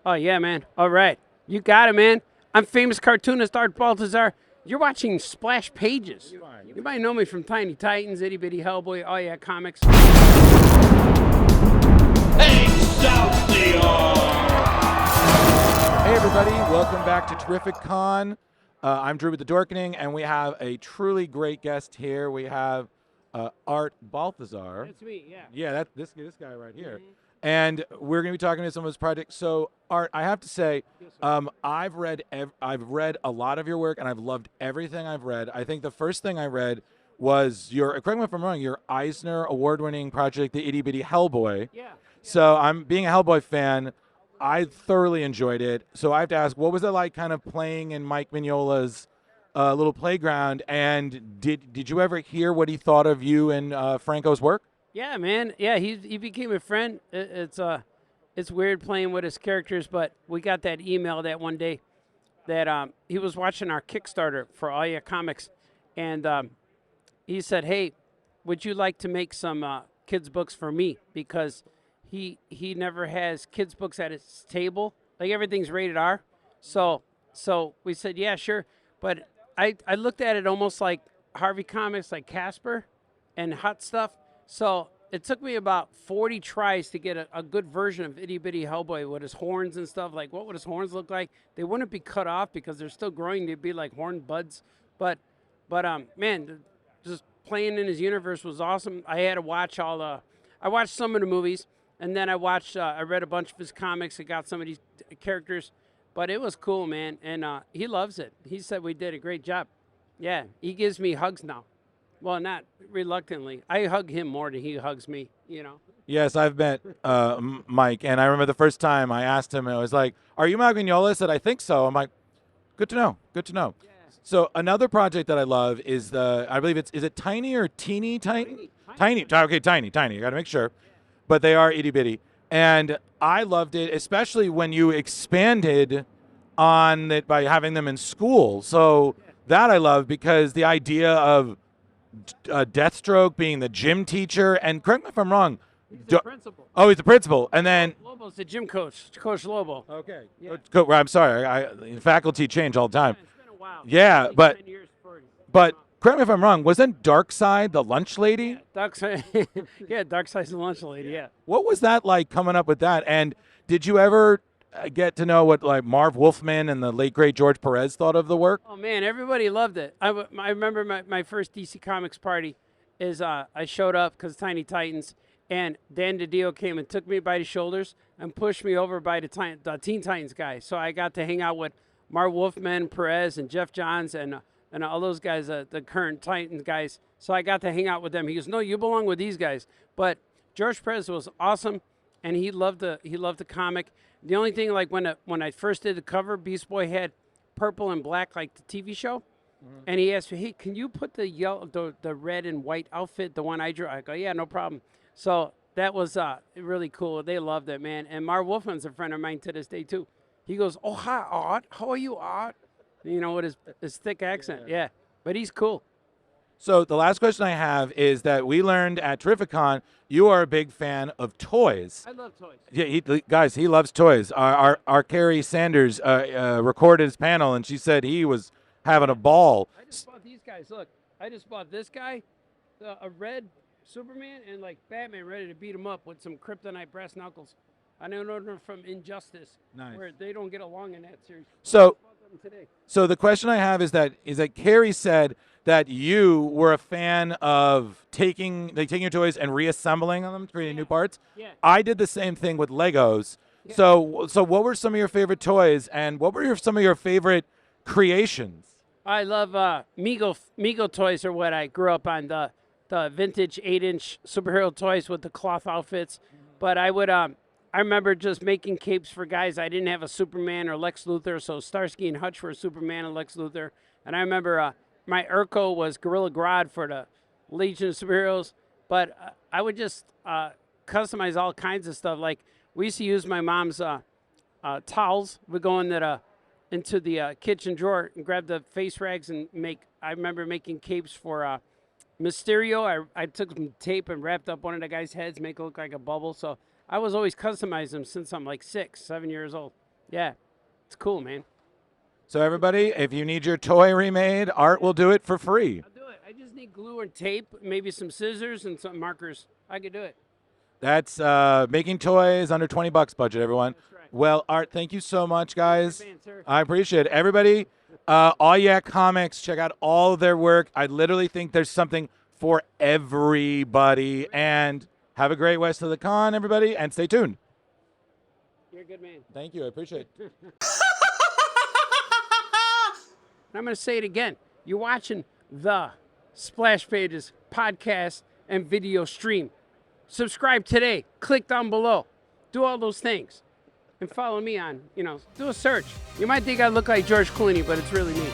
Oh, yeah, man. All right. You got it, man. I'm famous cartoonist Art Baltazar. You're watching Splash Pages. You might know me from Tiny Titans, Itty Bitty Hellboy, Oh Yeah Comics. Hey everybody, welcome back to Terrificon. I'm Drew with the Dorkening, and we have a truly great guest here. We have Art Baltazar. That's me, yeah. Yeah, this guy right here. And we're going to be talking about some of his projects. So, Art, I have to say, I've read a lot of your work, and I've loved everything I've read. I think the first thing I read was correct me if I'm wrong, your Eisner Award-winning project, the Itty Bitty Hellboy. Yeah. So I'm being a Hellboy fan. I thoroughly enjoyed it. So I have to ask, what was it like kind of playing in Mike Mignola's little playground? And did you ever hear what he thought of you and Franco's work? Yeah, man. Yeah, he became a friend. It's weird playing with his characters, but we got that email that one day that he was watching our Kickstarter for All Ya Comics, and he said, "Hey, would you like to make some kids books for me? Because he never has kids books at his table. Like everything's rated R. So we said, yeah, sure. But I looked at it almost like Harvey Comics, like Casper and Hot Stuff. So it took me about 40 tries to get a good version of Itty Bitty Hellboy with his horns and stuff. Like, what would his horns look like? They wouldn't be cut off because they're still growing. They'd be like horn buds. But man, just playing in his universe was awesome. I had to watch I watched some of the movies, and then I read a bunch of his comics. I got some of these characters, but it was cool, man. And he loves it. He said we did a great job. Yeah, he gives me hugs now. Well, not reluctantly. I hug him more than he hugs me, you know. Yes, I've met Mike, and I remember the first time I asked him, I was like, "Are you Mike Mignola?" He said, "I think so." I'm like, "Good to know. Good to know." Yeah. So another project that I love is I believe is it Tiny or Teeny Tiny? Tiny. Okay, Tiny. I got to make sure. But they are itty bitty. And I loved it, especially when you expanded on it by having them in school. So that I love because the idea of Deathstroke being the gym teacher, and correct me if I'm wrong. He's the principal. Oh, he's the principal, and then Lobo's the gym coach, Coach Lobo. okay. Yeah. I'm sorry. Faculty change all the time. Yeah, it's been a while. Yeah, Like but 10 years for, but correct me if I'm wrong. Wasn't Darkseid the lunch lady? Darkseid, yeah, Darkseid's the lunch lady. Yeah. What was that like coming up with that? And did you ever get to know what like Marv Wolfman and the late great George Perez thought of the work? Oh man, everybody loved it. I remember my first DC Comics party is I showed up because Tiny Titans, and Dan DiDio came and took me by the shoulders and pushed me over by the Teen Titans guy. So I got to hang out with Marv Wolfman, Perez, and Jeff Johns, and all those guys, the current Titans guys. So I got to hang out with them. He goes, "No, you belong with these guys." But George Perez was awesome, and he loved the comic. The only thing, like when I first did the cover, Beast Boy had purple and black like the TV show, and he asked me, "Hey, can you put the red and white outfit, the one I drew?" I go, "Yeah, no problem." So that was really cool. They loved it, man. And Marv Wolfman's a friend of mine to this day too. He goes, "Oh, hi, Art. How are you, Art?" You know, with his thick accent. Yeah, but he's cool. So the last question I have is that we learned at Terrificon you are a big fan of toys. I love toys. Yeah, guys, he loves toys. Our Carrie Sanders recorded his panel, and she said he was having a ball. I just bought these guys. Look, I just bought this guy, a red Superman, and like Batman ready to beat him up with some kryptonite brass knuckles. I know them from Injustice, Nice. where they don't get along in that series. So- I just bought them today. So the question I have is that Carrie said that you were a fan of taking your toys and reassembling them, creating new parts. Yeah. I did the same thing with Legos. Yeah. So what were some of your favorite toys, and what were some of your favorite creations? I love Mego toys are what I grew up on, the vintage 8-inch superhero toys with the cloth outfits. But I remember just making capes for guys. I didn't have a Superman or Lex Luthor, so Starsky and Hutch were Superman and Lex Luthor. And I remember my Urko was Gorilla Grodd for the Legion of Superheroes. But I would just customize all kinds of stuff. Like we used to use my mom's towels. We'd go into the kitchen drawer and grab the face rags and make. I remember making capes for Mysterio. I took some tape and wrapped up one of the guy's heads, make it look like a bubble. So I was always customizing them since I'm like 6, 7 years old. Yeah, it's cool, man. So everybody, if you need your toy remade, Art will do it for free. I'll do it. I just need glue and tape, maybe some scissors and some markers. I could do it. That's making toys under $20 budget, everyone. That's right. Well, Art, thank you so much, guys. Fan, sir. I appreciate it. Everybody, All Yeah Comics, check out all of their work. I literally think there's something for everybody. And have a great rest of the con, everybody, and stay tuned. You're a good man. Thank you. I appreciate it. I'm going to say it again. You're watching the Splash Pages podcast and video stream. Subscribe today. Click down below. Do all those things. And follow me on, do a search. You might think I look like George Clooney, but it's really me.